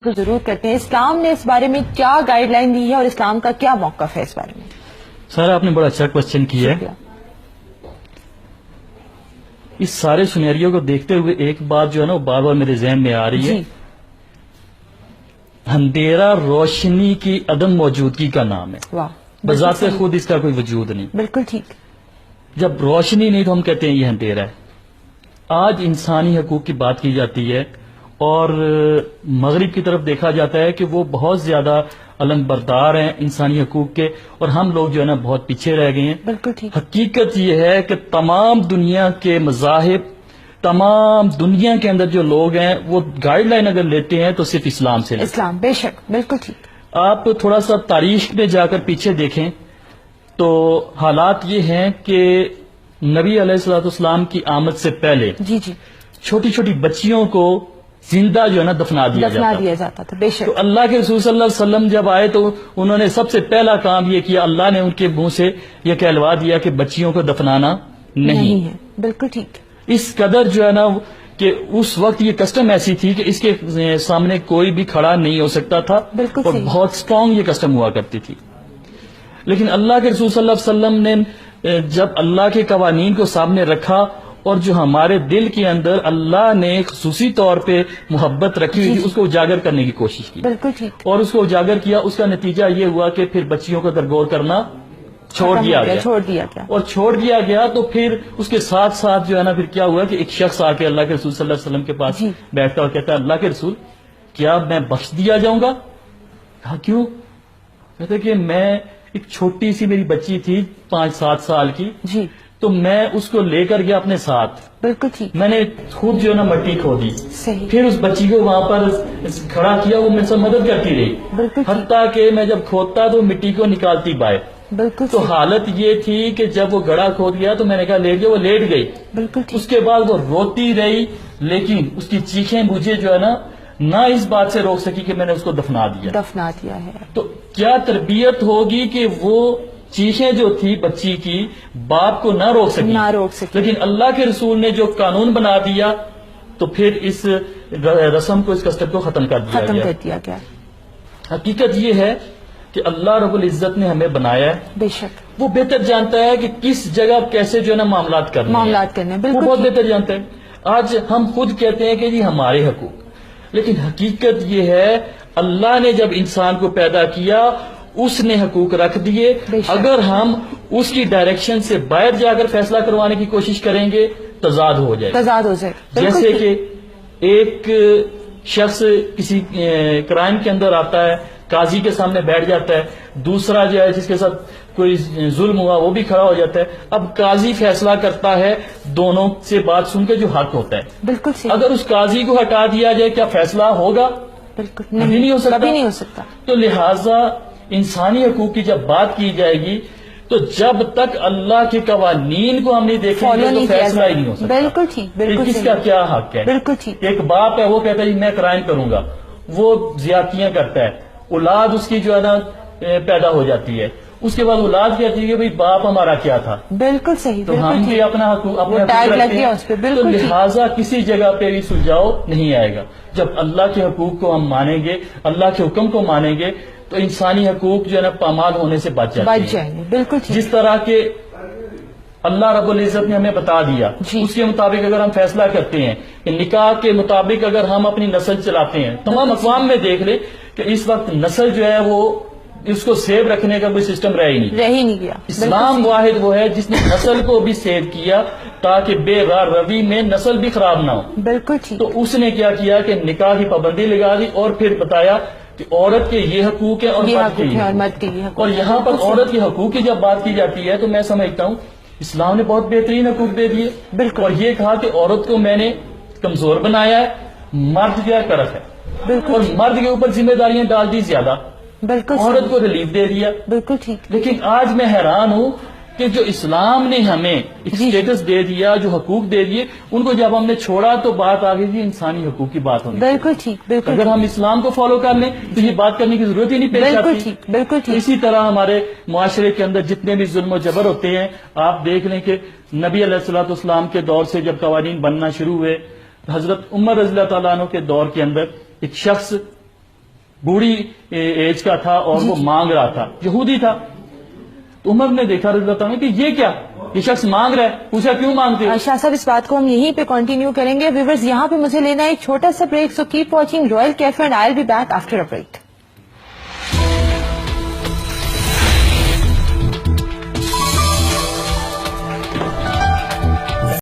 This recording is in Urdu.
کو ضرور کرتے ہیں اسلام نے اس بارے میں کیا گائیڈ لائن دی ہے اور اسلام کا کیا موقف ہے اس بارے میں؟ سر آپ نے بڑا اچھا کوشچن کیا ہے. اس سارے سینیریو کو دیکھتے ہوئے ایک بات جو ہے نا وہ بار بار میرے ذہن میں آ رہی ہے. اندھیرا روشنی کی عدم موجودگی کا نام ہے. بذات خود اس کا کوئی وجود نہیں. بالکل ٹھیک. جب روشنی نہیں تو ہم کہتے ہیں یہ اندھیرا ہے. آج انسانی حقوق کی بات کی جاتی ہے اور مغرب کی طرف دیکھا جاتا ہے کہ وہ بہت زیادہ علم بردار ہیں انسانی حقوق کے، اور ہم لوگ جو ہے نا بہت پیچھے رہ گئے ہیں. بالکل ٹھیک. حقیقت یہ ہے کہ تمام دنیا کے مذاہب، تمام دنیا کے اندر جو لوگ ہیں وہ گائیڈ لائن اگر لیتے ہیں تو صرف اسلام سے لیتے ہیں. اسلام بے شک بالکل ٹھیک. آپ تھوڑا سا تاریخ میں جا کر پیچھے دیکھیں تو حالات یہ ہیں کہ نبی علیہ الصلوۃ والسلام کی آمد سے پہلے چھوٹی چھوٹی بچیوں کو زندہ جو ہے نا دفنا دیا جاتا تھا. بے شک. تو اللہ کے رسول صلی اللہ علیہ وسلم جب آئے تو انہوں نے سب سے پہلا کام یہ کیا، اللہ نے ان کے منہ سے یہ کہلوا دیا کہ بچیوں کو دفنانا نہیں ہے. بالکل ٹھیک. اس قدر جو ہے نا کہ اس وقت یہ کسٹم ایسی تھی کہ اس کے سامنے کوئی بھی کھڑا نہیں ہو سکتا تھا، اور بہت سٹرونگ یہ کسٹم ہوا کرتی تھی. لیکن اللہ کے رسول صلی اللہ علیہ وسلم نے جب اللہ کے قوانین کو سامنے رکھا اور جو ہمارے دل کے اندر اللہ نے خصوصی طور پہ محبت رکھی ہوئی تھی اس کو اجاگر کرنے کی کوشش کی. بالکل ٹھیک. اور اس کو اجاگر کیا. اس کا نتیجہ یہ ہوا کہ پھر بچیوں کو درگور کرنا چھوڑ دیا گیا. اور چھوڑ دیا گیا تو پھر اس کے ساتھ ساتھ جو ہے نا پھر کیا ہوا کہ ایک شخص آ کے اللہ کے رسول صلی اللہ علیہ وسلم کے پاس بیٹھتا اور کہتا ہے اللہ کے رسول کیا میں بخش دیا جاؤں گا؟ کہا کیوں؟ کہتے کہ میں ایک چھوٹی سی میری بچی تھی 5-7 سال کی، تو میں اس کو لے کر گیا اپنے ساتھ. بالکل ٹھیک. میں نے خوب جو ہے نا مٹی کھودی، صحیح. پھر اس بچی کو وہاں پر کھڑا کیا، وہ میرے سے مدد کرتی رہی. بالکل. حتیٰ کہ میں جب کھودتا تو مٹی کو نکالتی باہر. بالکل. تو حالت یہ تھی کہ جب وہ گڑھا کھود گیا تو میں نے کہا لیٹ جاؤ، وہ لیٹ گئی. بالکل. اس کے بعد وہ روتی رہی، لیکن اس کی چیخیں مجھے جو ہے نا نہ اس بات سے روک سکی کہ میں نے اس کو دفنا دیا ہے. تو کیا تربیت ہوگی کہ وہ چیخیں جو تھی بچی کی باپ کو نہ روک سکی. لیکن اللہ کے رسول نے جو قانون بنا دیا تو پھر اس رسم کو، اس کسٹم کو ختم کر دیا گیا. حقیقت یہ ہے کہ اللہ رب العزت نے ہمیں بنایا ہے. بے شک. وہ بہتر جانتا ہے کہ کس جگہ کیسے جو ہے نا معاملات کرنے ہیں. وہ بہت بہتر جانتا ہے. آج ہم خود کہتے ہیں کہ جی ہمارے حقوق، لیکن حقیقت یہ ہے اللہ نے جب انسان کو پیدا کیا اس نے حقوق رکھ دیے. اگر ہم اس کی ڈائریکشن سے باہر جا کر فیصلہ کروانے کی کوشش کریں گے تضاد ہو جائے. جیسے کہ ایک شخص کسی کرائم کے اندر آتا ہے، قاضی کے سامنے بیٹھ جاتا ہے، دوسرا جو ہے جس کے ساتھ کوئی ظلم ہوا وہ بھی کھڑا ہو جاتا ہے. اب قاضی فیصلہ کرتا ہے دونوں سے بات سن کے جو حق ہوتا ہے. بالکل. اگر اس قاضی کو ہٹا دیا جائے کیا فیصلہ ہوگا؟ بالکل نہیں ہو سکتا. تو لہٰذا انسانی حقوق کی جب بات کی جائے گی تو جب تک اللہ کے قوانین کو ہم نہیں دیکھیں گے تو فیصلہ ہی نہیں ہو سکتا. بالکل ٹھیک. کس کا کیا حق ہے؟ بالکل ٹھیک. ایک باپ ہے، وہ کہتا ہے میں کرائم کروں گا، وہ زیادتیاں کرتا ہے، اولاد اس کی جو ہے نا پیدا ہو جاتی ہے، اس کے بعد اولاد کہتی ہے کہ بھئی باپ ہمارا کیا تھا. بالکل صحیح. تو ہم بھی اپنا حقوق رکھتے ہیں. تو لہٰذا کسی جگہ پہ بھی سلجھاؤ نہیں آئے گا. جب اللہ کے حقوق کو ہم مانیں گے، اللہ کے حکم کو مانیں گے تو انسانی حقوق جو ہے نا پامال ہونے سے بچ جاتے ہیں. بالکل. جس طرح کے اللہ رب العزت نے ہمیں بتا دیا اس کے مطابق اگر ہم فیصلہ کرتے ہیں کہ نکاح کے مطابق اگر ہم اپنی نسل چلاتے ہیں، تمام اقوام میں دیکھ لیں کہ اس وقت نسل جو ہے وہ اس کو سیو رکھنے کا کوئی سسٹم رہ ہی نہیں گیا. اسلام واحد وہ ہے جس نے نسل کو بھی سیو کیا تاکہ بے غار روی میں نسل بھی خراب نہ ہو. بالکل. تو اس نے کیا کیا کہ نکاح کی پابندی لگا دی اور پھر بتایا کہ عورت کے یہ حقوق ہیں اور مرد کے یہ حقوق. اور یہاں پر عورت کے حقوق کی جب بات کی جاتی ہے تو میں سمجھتا ہوں اسلام نے بہت بہترین حقوق دے دیے. بالکل. اور یہ کہا کہ عورت کو میں نے کمزور بنایا ہے، مرد کیا کرت ہے، اور مرد کے اوپر ذمہ داریاں ڈال دی زیادہ. بالکل. عورت کو ریلیف دے دیا. بالکل ٹھیک. لیکن آج میں حیران ہوں کہ جو اسلام نے ہمیں ایک اسٹیٹس دے دیا، جو حقوق دے دیے، ان کو جب ہم نے چھوڑا تو بات آ گئی انسانی حقوق کی بات ہونی. بالکل ٹھیک. بالکل. اگر ہم اسلام کو فالو کر لیں تو یہ بات کرنے کی ضرورت ہی نہیں پیش آتی. بالکل ٹھیک. اسی طرح ہمارے معاشرے کے اندر جتنے بھی ظلم و جبر ہوتے ہیں، آپ دیکھ لیں کہ نبی علیہ الصلوۃ والسلام کے دور سے جب قوانین بننا شروع ہوئے، حضرت عمر رضی اللہ تعالیٰ عنہ کے دور کے اندر ایک شخص بوڑھی ایج کا تھا اور وہ مانگ رہا تھا, یہودی تھا. تو عمر نے دیکھا رضی اللہ عنہ کہ یہ کیا, یہ شخص مانگ رہا ہے, پوچھا کیوں مانگتے ہو؟ شاہ صاحب اس بات کو ہم یہیں پہ کنٹینیو کریں گے. ویورز یہاں پہ مجھے لینا ہے ایک چھوٹا سا break, so keep watching Royal Cafe and I will be back after a break.